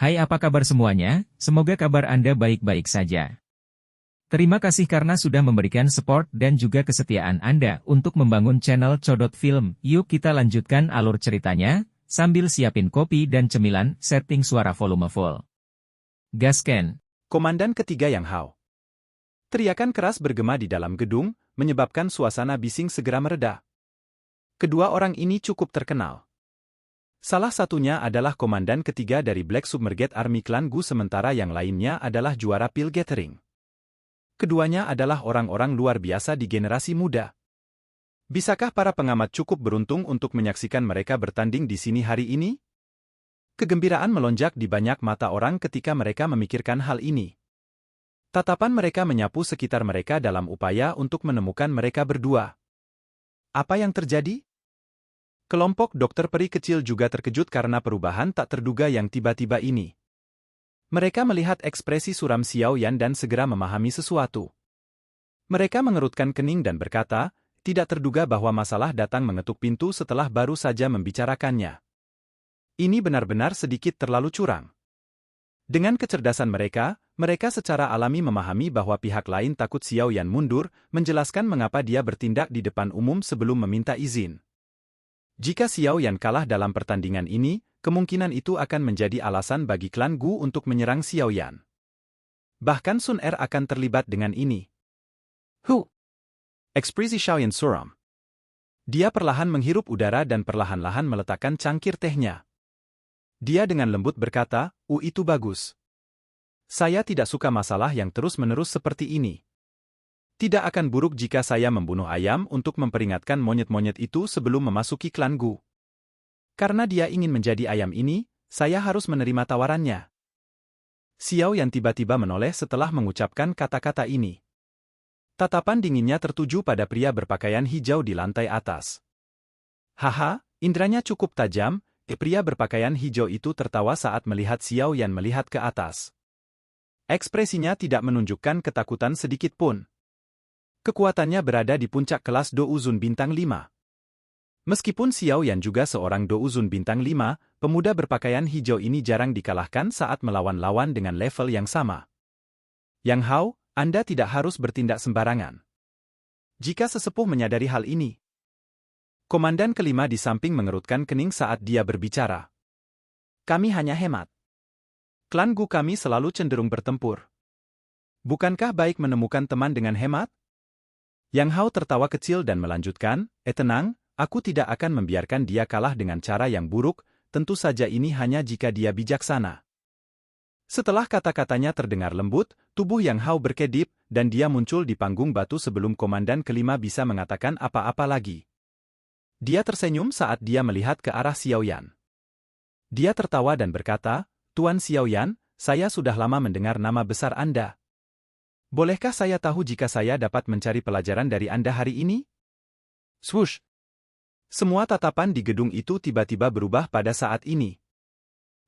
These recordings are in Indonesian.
Hai, apa kabar semuanya? Semoga kabar Anda baik-baik saja. Terima kasih karena sudah memberikan support dan juga kesetiaan Anda untuk membangun channel Codot Film. Yuk kita lanjutkan alur ceritanya, sambil siapin kopi dan cemilan, setting suara volume full. Gasken. Komandan ketiga Yang Hao. Teriakan keras bergema di dalam gedung, menyebabkan suasana bising segera mereda. Kedua orang ini cukup terkenal. Salah satunya adalah komandan ketiga dari Black Submerged Army Klan Gu, sementara yang lainnya adalah juara Pil Gathering. Keduanya adalah orang-orang luar biasa di generasi muda. Bisakah para pengamat cukup beruntung untuk menyaksikan mereka bertanding di sini hari ini? Kegembiraan melonjak di banyak mata orang ketika mereka memikirkan hal ini. Tatapan mereka menyapu sekitar mereka dalam upaya untuk menemukan mereka berdua. Apa yang terjadi? Kelompok dokter peri kecil juga terkejut karena perubahan tak terduga yang tiba-tiba ini. Mereka melihat ekspresi suram Xiao Yan dan segera memahami sesuatu. Mereka mengerutkan kening dan berkata, tidak terduga bahwa masalah datang mengetuk pintu setelah baru saja membicarakannya. Ini benar-benar sedikit terlalu curang. Dengan kecerdasan mereka, mereka secara alami memahami bahwa pihak lain takut Xiao Yan mundur, menjelaskan mengapa dia bertindak di depan umum sebelum meminta izin. Jika Xiao Yan kalah dalam pertandingan ini, kemungkinan itu akan menjadi alasan bagi klan Gu untuk menyerang Xiao Yan. Bahkan Sun Er akan terlibat dengan ini. Ekspresi Xiao Yan suram. Dia perlahan menghirup udara dan perlahan-lahan meletakkan cangkir tehnya. Dia dengan lembut berkata, itu bagus. Saya tidak suka masalah yang terus-menerus seperti ini. Tidak akan buruk jika saya membunuh ayam untuk memperingatkan monyet-monyet itu sebelum memasuki klan Gu. Karena dia ingin menjadi ayam ini, saya harus menerima tawarannya. Xiao Yan tiba-tiba menoleh setelah mengucapkan kata-kata ini. Tatapan dinginnya tertuju pada pria berpakaian hijau di lantai atas. Haha, indranya cukup tajam. Pria berpakaian hijau itu tertawa saat melihat Xiao Yan melihat ke atas. Ekspresinya tidak menunjukkan ketakutan sedikit pun. Kekuatannya berada di puncak kelas Douzun Bintang 5. Meskipun Xiao Yan juga seorang Douzun Bintang 5, pemuda berpakaian hijau ini jarang dikalahkan saat melawan lawan dengan level yang sama. Yang Hao, Anda tidak harus bertindak sembarangan. Jika sesepuh menyadari hal ini. Komandan kelima di samping mengerutkan kening saat dia berbicara. Kami hanya hemat. Klan Gu kami selalu cenderung bertempur. Bukankah baik menemukan teman dengan hemat? Yang Hao tertawa kecil dan melanjutkan, tenang, aku tidak akan membiarkan dia kalah dengan cara yang buruk, tentu saja ini hanya jika dia bijaksana. Setelah kata-katanya terdengar lembut, tubuh Yang Hao berkedip, dan dia muncul di panggung batu sebelum komandan kelima bisa mengatakan apa-apa lagi. Dia tersenyum saat dia melihat ke arah Xiao Yan. Dia tertawa dan berkata, Tuan Xiao Yan, saya sudah lama mendengar nama besar Anda. Bolehkah saya tahu jika saya dapat mencari pelajaran dari Anda hari ini? Swoosh! Semua tatapan di gedung itu tiba-tiba berubah pada saat ini.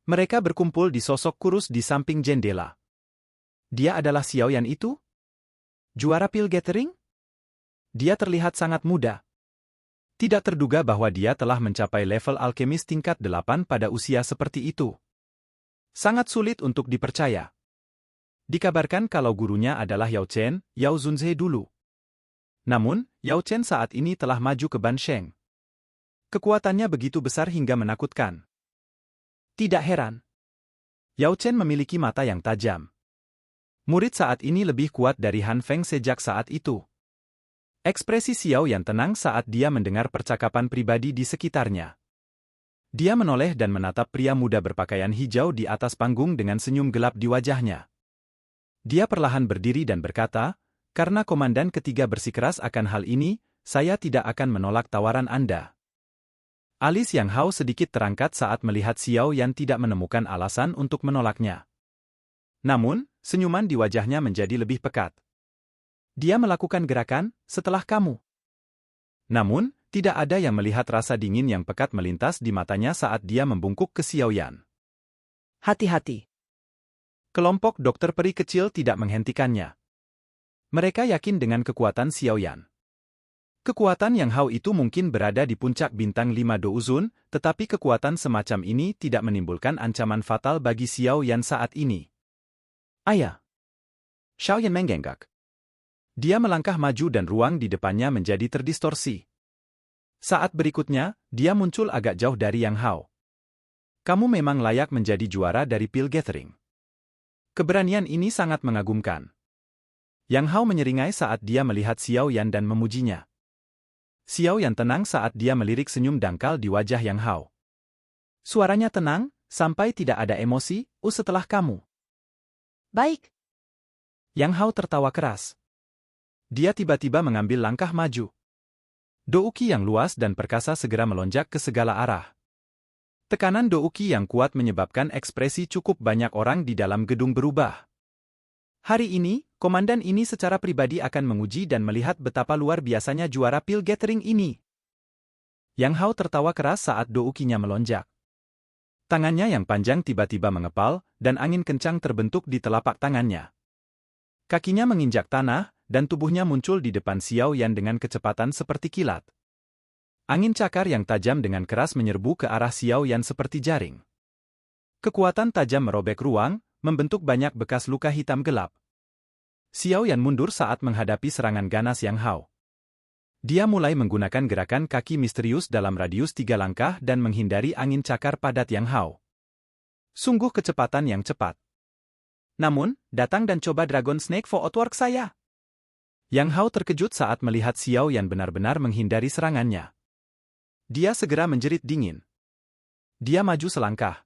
Mereka berkumpul di sosok kurus di samping jendela. Dia adalah Xiao Yan itu? Juara Pil Gathering? Dia terlihat sangat muda. Tidak terduga bahwa dia telah mencapai level alkemis tingkat 8 pada usia seperti itu. Sangat sulit untuk dipercaya. Dikabarkan kalau gurunya adalah Yao Chen, Yao Zunze dulu. Namun, Yao Chen saat ini telah maju ke Ban Sheng. Kekuatannya begitu besar hingga menakutkan. Tidak heran. Yao Chen memiliki mata yang tajam. Murid saat ini lebih kuat dari Han Feng sejak saat itu. Ekspresi Xiao Yan tenang saat dia mendengar percakapan pribadi di sekitarnya. Dia menoleh dan menatap pria muda berpakaian hijau di atas panggung dengan senyum gelap di wajahnya. Dia perlahan berdiri dan berkata, karena komandan ketiga bersikeras akan hal ini, saya tidak akan menolak tawaran Anda. Alis Yang Hao sedikit terangkat saat melihat Xiao Yan tidak menemukan alasan untuk menolaknya. Namun, senyuman di wajahnya menjadi lebih pekat. Dia melakukan gerakan, setelah kamu. Namun, tidak ada yang melihat rasa dingin yang pekat melintas di matanya saat dia membungkuk ke Xiao Yan. Hati-hati. Kelompok dokter peri kecil tidak menghentikannya. Mereka yakin dengan kekuatan Xiao Yan. Kekuatan Yang Hao itu mungkin berada di puncak bintang 5 Douzun, tetapi kekuatan semacam ini tidak menimbulkan ancaman fatal bagi Xiao Yan saat ini. Ayah! Xiao Yan menggenggak. Dia melangkah maju dan ruang di depannya menjadi terdistorsi. Saat berikutnya, dia muncul agak jauh dari Yang Hao. Kamu memang layak menjadi juara dari Pil Gathering. Keberanian ini sangat mengagumkan. Yang Hao menyeringai saat dia melihat Xiao Yan dan memujinya. Xiao Yan tenang saat dia melirik senyum dangkal di wajah Yang Hao. Suaranya tenang, sampai tidak ada emosi, setelah kamu. Baik. Yang Hao tertawa keras. Dia tiba-tiba mengambil langkah maju. Douki yang luas dan perkasa segera melonjak ke segala arah. Tekanan Douki yang kuat menyebabkan ekspresi cukup banyak orang di dalam gedung berubah. Hari ini, komandan ini secara pribadi akan menguji dan melihat betapa luar biasanya juara Pil Gathering ini. Yang Hao tertawa keras saat Doukinya melonjak. Tangannya yang panjang tiba-tiba mengepal, dan angin kencang terbentuk di telapak tangannya. Kakinya menginjak tanah, dan tubuhnya muncul di depan Xiao Yan dengan kecepatan seperti kilat. Angin cakar yang tajam dengan keras menyerbu ke arah Xiao Yan seperti jaring. Kekuatan tajam merobek ruang, membentuk banyak bekas luka hitam gelap. Xiao Yan mundur saat menghadapi serangan ganas Yang Hao. Dia mulai menggunakan gerakan kaki misterius dalam radius 3 langkah dan menghindari angin cakar padat Yang Hao. Sungguh kecepatan yang cepat. Namun, datang dan coba Dragon Snake Footwork saya. Yang Hao terkejut saat melihat Xiao Yan benar-benar menghindari serangannya. Dia segera menjerit dingin. Dia maju selangkah.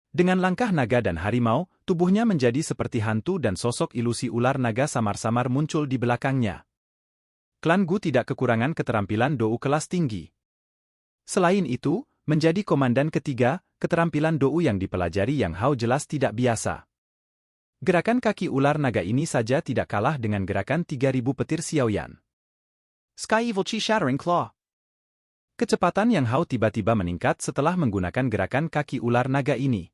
Dengan langkah naga dan harimau, tubuhnya menjadi seperti hantu dan sosok ilusi ular naga samar-samar muncul di belakangnya. Klan Gu tidak kekurangan keterampilan Dou kelas tinggi. Selain itu, menjadi komandan ketiga, keterampilan Dou yang dipelajari Yang Hao jelas tidak biasa. Gerakan kaki ular naga ini saja tidak kalah dengan gerakan 3000 petir Xiao Yan. Sky Evil Chi Shattering Claw. Kecepatan Yang Hao tiba-tiba meningkat setelah menggunakan gerakan kaki ular naga ini.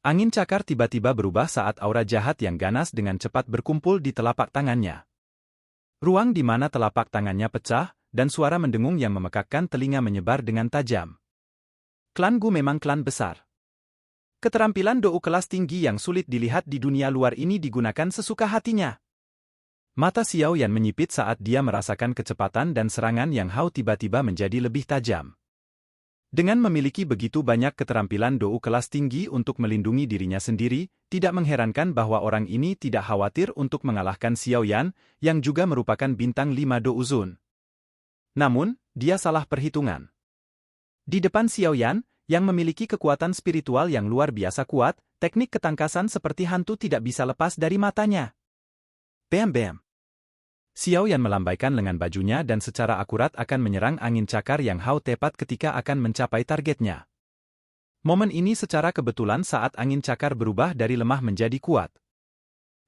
Angin cakar tiba-tiba berubah saat aura jahat yang ganas dengan cepat berkumpul di telapak tangannya. Ruang di mana telapak tangannya pecah, dan suara mendengung yang memekakkan telinga menyebar dengan tajam. Klan Gu memang klan besar. Keterampilan Dou kelas tinggi yang sulit dilihat di dunia luar ini digunakan sesuka hatinya. Mata Xiao Yan menyipit saat dia merasakan kecepatan dan serangan Yang Hao tiba-tiba menjadi lebih tajam. Dengan memiliki begitu banyak keterampilan Dou kelas tinggi untuk melindungi dirinya sendiri, tidak mengherankan bahwa orang ini tidak khawatir untuk mengalahkan Xiao Yan, yang juga merupakan bintang 5 Douzun. Namun, dia salah perhitungan. Di depan Xiao Yan, yang memiliki kekuatan spiritual yang luar biasa kuat, teknik ketangkasan seperti hantu tidak bisa lepas dari matanya. Bam-bam. Xiao Yan melambaikan lengan bajunya dan secara akurat akan menyerang angin cakar Yang Hao tepat ketika akan mencapai targetnya. Momen ini secara kebetulan saat angin cakar berubah dari lemah menjadi kuat.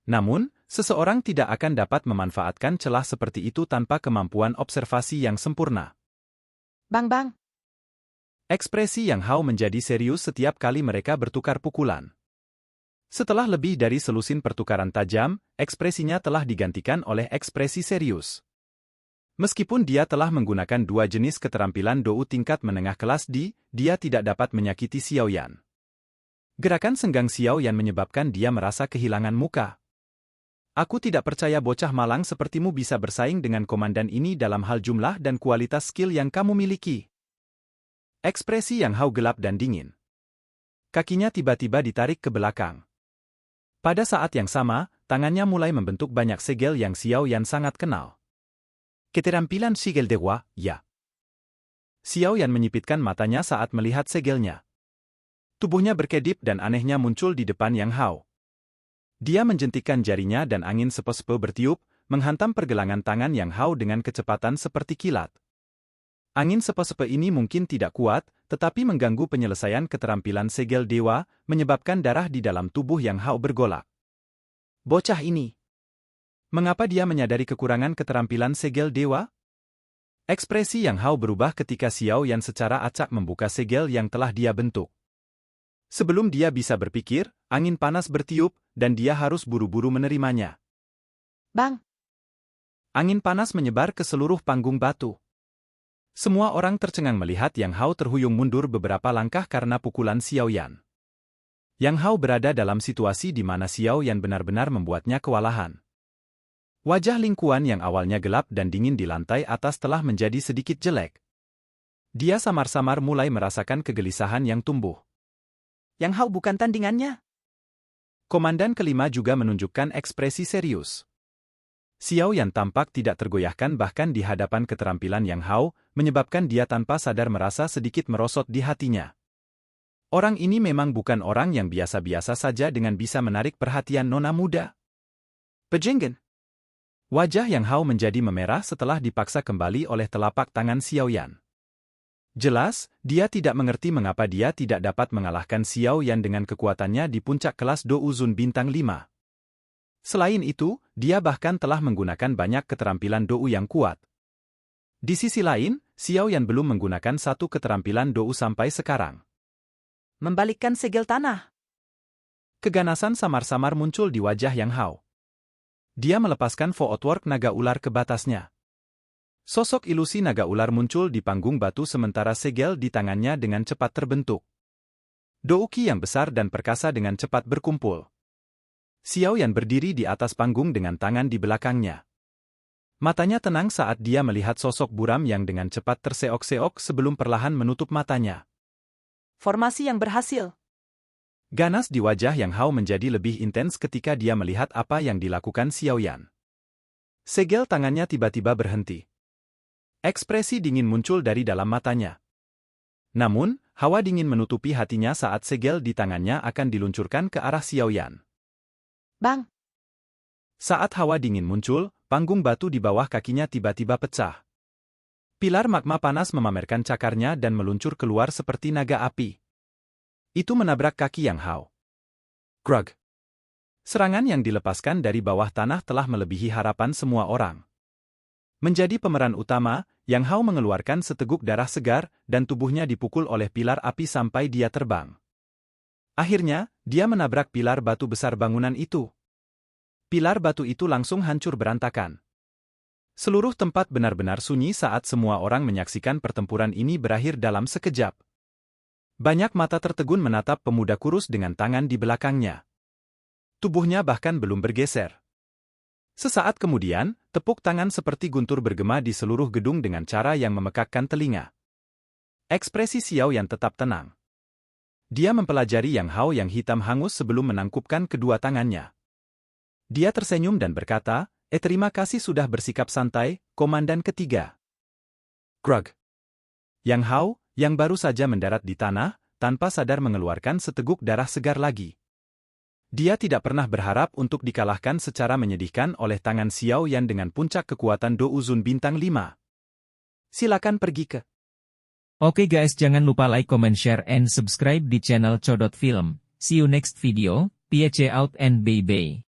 Namun, seseorang tidak akan dapat memanfaatkan celah seperti itu tanpa kemampuan observasi yang sempurna. Bang. Ekspresi Yang Hao menjadi serius setiap kali mereka bertukar pukulan. Setelah lebih dari selusin pertukaran tajam, ekspresinya telah digantikan oleh ekspresi serius. Meskipun dia telah menggunakan dua jenis keterampilan Dou tingkat menengah kelas dia tidak dapat menyakiti Xiao Yan. Gerakan senggang Xiao Yan menyebabkan dia merasa kehilangan muka. Aku tidak percaya bocah malang sepertimu bisa bersaing dengan komandan ini dalam hal jumlah dan kualitas skill yang kamu miliki. Ekspresi Yang Hao gelap dan dingin. Kakinya tiba-tiba ditarik ke belakang. Pada saat yang sama, tangannya mulai membentuk banyak segel yang Xiao Yan sangat kenal. Keterampilan Sigel Dewa, ya. Xiao Yan menyipitkan matanya saat melihat segelnya. Tubuhnya berkedip dan anehnya muncul di depan Yang Hao. Dia menjentikkan jarinya dan angin sepe-sepe bertiup, menghantam pergelangan tangan Yang Hao dengan kecepatan seperti kilat. Angin sepe-sepe ini mungkin tidak kuat, tetapi mengganggu penyelesaian keterampilan segel dewa, menyebabkan darah di dalam tubuh Yang Hao bergolak. Bocah ini. Mengapa dia menyadari kekurangan keterampilan segel dewa? Ekspresi Yang Hao berubah ketika Xiao Yan secara acak membuka segel yang telah dia bentuk. Sebelum dia bisa berpikir, angin panas bertiup, dan dia harus buru-buru menerimanya. Bang. Angin panas menyebar ke seluruh panggung batu. Semua orang tercengang melihat Yang Hao terhuyung mundur beberapa langkah karena pukulan Xiao Yan. Yang Hao berada dalam situasi di mana Xiao Yan benar-benar membuatnya kewalahan. Wajah Ling Kuan yang awalnya gelap dan dingin di lantai atas telah menjadi sedikit jelek. Dia samar-samar mulai merasakan kegelisahan yang tumbuh. Yang Hao bukan tandingannya. Komandan kelima juga menunjukkan ekspresi serius. Xiao Yan tampak tidak tergoyahkan bahkan di hadapan keterampilan Yang Hao, menyebabkan dia tanpa sadar merasa sedikit merosot di hatinya. Orang ini memang bukan orang yang biasa-biasa saja dengan bisa menarik perhatian nona muda. Pejenggen. Wajah Yang Hao menjadi memerah setelah dipaksa kembali oleh telapak tangan Xiao Yan. Jelas, dia tidak mengerti mengapa dia tidak dapat mengalahkan Xiao Yan dengan kekuatannya di puncak kelas Do Uzun bintang 5. Selain itu, dia bahkan telah menggunakan banyak keterampilan Dou yang kuat. Di sisi lain, Xiao Yan belum menggunakan satu keterampilan Dou sampai sekarang. Membalikkan segel tanah. Keganasan samar-samar muncul di wajah Yang Hao. Dia melepaskan footwork naga ular ke batasnya. Sosok ilusi naga ular muncul di panggung batu sementara segel di tangannya dengan cepat terbentuk. Douki yang besar dan perkasa dengan cepat berkumpul. Xiao Yan berdiri di atas panggung dengan tangan di belakangnya. Matanya tenang saat dia melihat sosok buram yang dengan cepat terseok-seok sebelum perlahan menutup matanya. Formasi yang berhasil. Ganas di wajah Yang Hao menjadi lebih intens ketika dia melihat apa yang dilakukan Xiao Yan. Segel tangannya tiba-tiba berhenti. Ekspresi dingin muncul dari dalam matanya. Namun, hawa dingin menutupi hatinya saat segel di tangannya akan diluncurkan ke arah Xiao Yan. Bang! Saat hawa dingin muncul, panggung batu di bawah kakinya tiba-tiba pecah. Pilar magma panas memamerkan cakarnya dan meluncur keluar seperti naga api. Itu menabrak kaki Yang Hao. Grug! Serangan yang dilepaskan dari bawah tanah telah melebihi harapan semua orang. Menjadi pemeran utama, Yang Hao mengeluarkan seteguk darah segar dan tubuhnya dipukul oleh pilar api sampai dia terbang. Akhirnya, dia menabrak pilar batu besar bangunan itu. Pilar batu itu langsung hancur berantakan. Seluruh tempat benar-benar sunyi saat semua orang menyaksikan pertempuran ini berakhir dalam sekejap. Banyak mata tertegun menatap pemuda kurus dengan tangan di belakangnya. Tubuhnya bahkan belum bergeser. Sesaat kemudian, tepuk tangan seperti guntur bergema di seluruh gedung dengan cara yang memekakkan telinga. Ekspresi Xiao Yan tetap tenang. Dia mempelajari Yang Hao yang hitam hangus sebelum menangkupkan kedua tangannya. Dia tersenyum dan berkata, terima kasih sudah bersikap santai, komandan ketiga. Grug! Yang Hao, yang baru saja mendarat di tanah, tanpa sadar mengeluarkan seteguk darah segar lagi. Dia tidak pernah berharap untuk dikalahkan secara menyedihkan oleh tangan Xiao Yan dengan puncak kekuatan Do Uzun bintang 5. Silakan pergi ke... Oke guys, jangan lupa like, comment, share, and subscribe di channel Codot Film. See you next video, peace out and bye-bye.